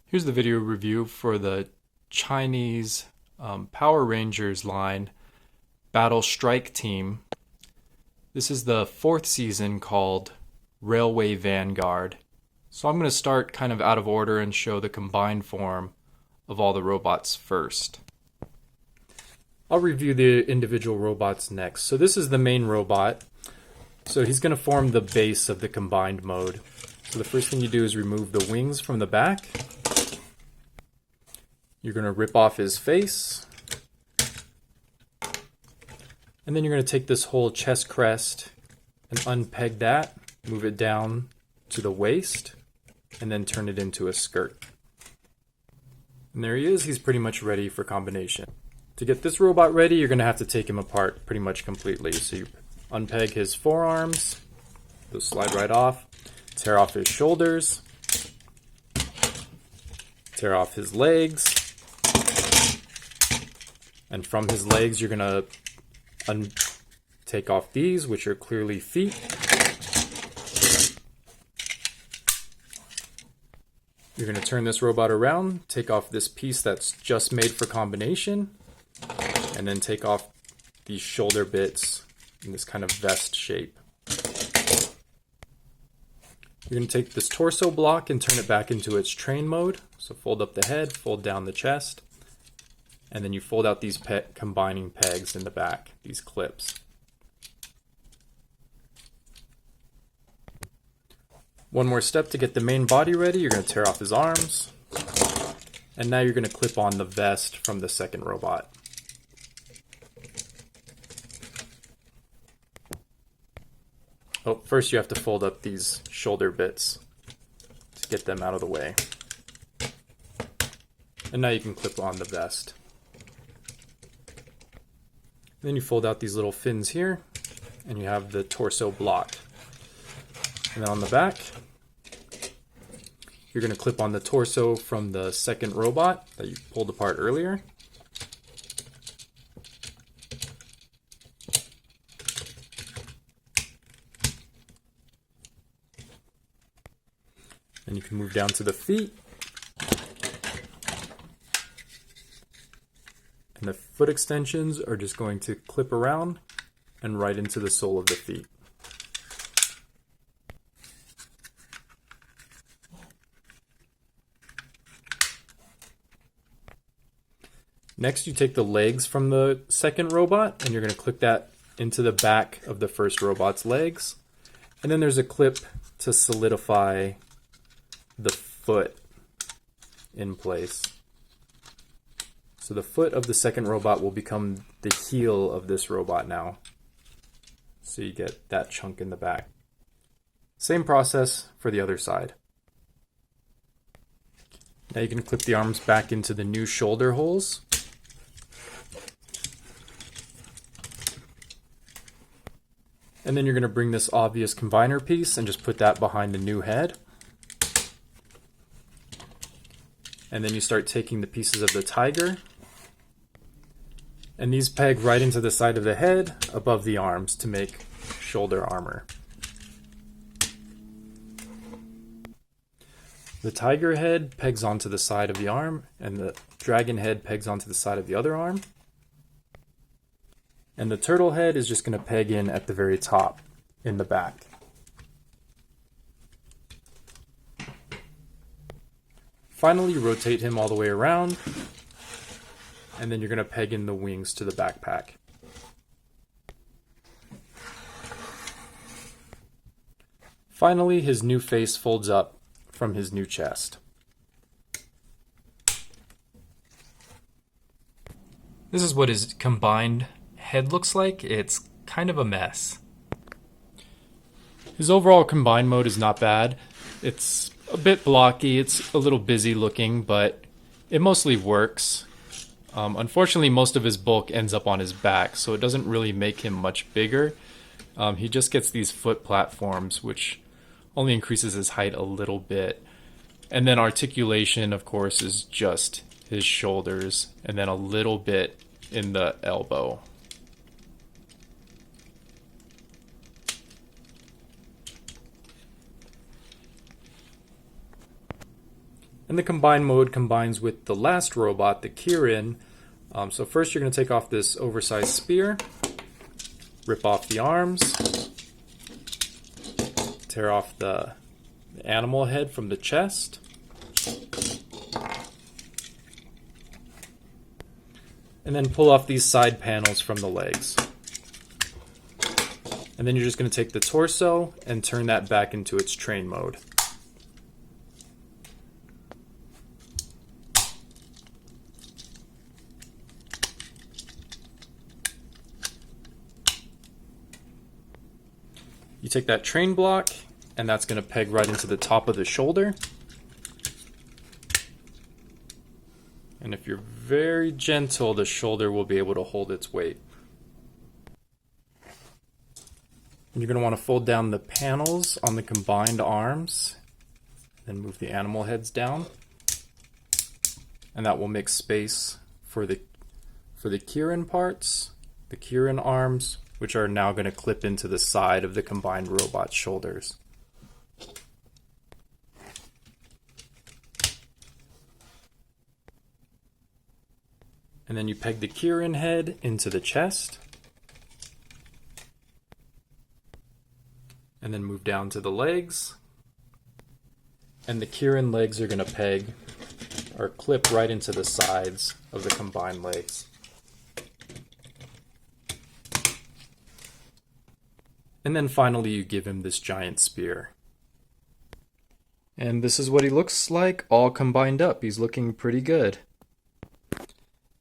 Here's the video review for the Chinese Power Rangers line Battle Strike Team. This is the fourth season called Railway Vanguard. So I'm going to start kind of out of order and show the combined form of all the robots first. I'll review the individual robots next. So this is the main robot. So he's going to form the base of the combined mode. So the first thing you do is remove the wings from the back. You're going to rip off his face. And then you're going to take this whole chest crest and unpeg that, move it down to the waist, and then turn it into a skirt. And there he is. He's pretty much ready for combination. To get this robot ready, you're going to have to take him apart pretty much completely. So you unpeg his forearms, they'll slide right off, tear off his shoulders, tear off his legs, and from his legs you're going to take off these, which are clearly feet. You're going to turn this robot around, take off this piece that's just made for combination, and then take off these shoulder bits in this kind of vest shape. You're going to take this torso block and turn it back into its train mode. So fold up the head, fold down the chest, and then you fold out these combining pegs in the back, these clips. One more step to get the main body ready. You're going to tear off his arms, and now you're going to clip on the vest from the second robot. Oh, first you have to fold up these shoulder bits to get them out of the way. And now you can clip on the vest. Then you fold out these little fins here, and you have the torso blocked. And then on the back, you're going to clip on the torso from the second robot that you pulled apart earlier. And you can move down to the feet. And the foot extensions are just going to clip around and right into the sole of the feet. Next, you take the legs from the second robot and you're going to clip that into the back of the first robot's legs. And then there's a clip to solidify the foot in place. So the foot of the second robot will become the heel of this robot now. So you get that chunk in the back. Same process for the other side. Now you can clip the arms back into the new shoulder holes. And then you're going to bring this obvious combiner piece and just put that behind the new head. And then you start taking the pieces of the tiger. And these peg right into the side of the head above the arms to make shoulder armor. The tiger head pegs onto the side of the arm, and the dragon head pegs onto the side of the other arm. And the turtle head is just going to peg in at the very top in the back. Finally, rotate him all the way around, and then you're going to peg in the wings to the backpack. Finally, his new face folds up from his new chest. This is what his combined head looks like. It's kind of a mess. His overall combined mode is not bad. It's a bit blocky, it's a little busy looking, but it mostly works. Unfortunately, most of his bulk ends up on his back, so it doesn't really make him much bigger. He just gets these foot platforms, which only increases his height a little bit. And then articulation, of course, is just his shoulders, and then a little bit in the elbow. And the combine mode combines with the last robot, the Kirin. So first you're going to take off this oversized spear, rip off the arms, tear off the animal head from the chest, and then pull off these side panels from the legs. And then you're just going to take the torso and turn that back into its train mode. You take that train block, and that's going to peg right into the top of the shoulder. And if you're very gentle, the shoulder will be able to hold its weight. And you're going to want to fold down the panels on the combined arms, then move the animal heads down. And that will make space for the Kirin parts, the Kirin arms, which are now going to clip into the side of the combined robot's shoulders. And then you peg the Kirin head into the chest. And then move down to the legs. And the Kirin legs are going to peg or clip right into the sides of the combined legs. And then finally you give him this giant spear. And this is what he looks like all combined up. He's looking pretty good.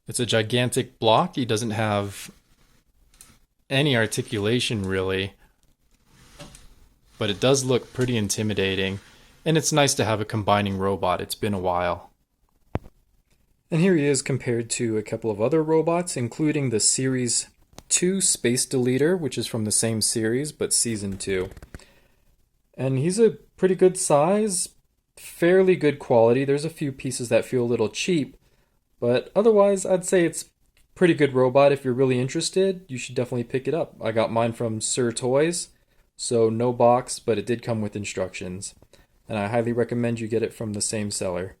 It's a gigantic block. He doesn't have any articulation really, but it does look pretty intimidating, and it's nice to have a combining robot. It's been a while. And here he is compared to a couple of other robots, including the Series 2 Space Deleter, which is from the same series, but Season 2. And he's a pretty good size, fairly good quality. There's a few pieces that feel a little cheap, but otherwise I'd say it's a pretty good robot. If you're really interested, you should definitely pick it up. I got mine from Sir Toys, so no box, but it did come with instructions. And I highly recommend you get it from the same seller.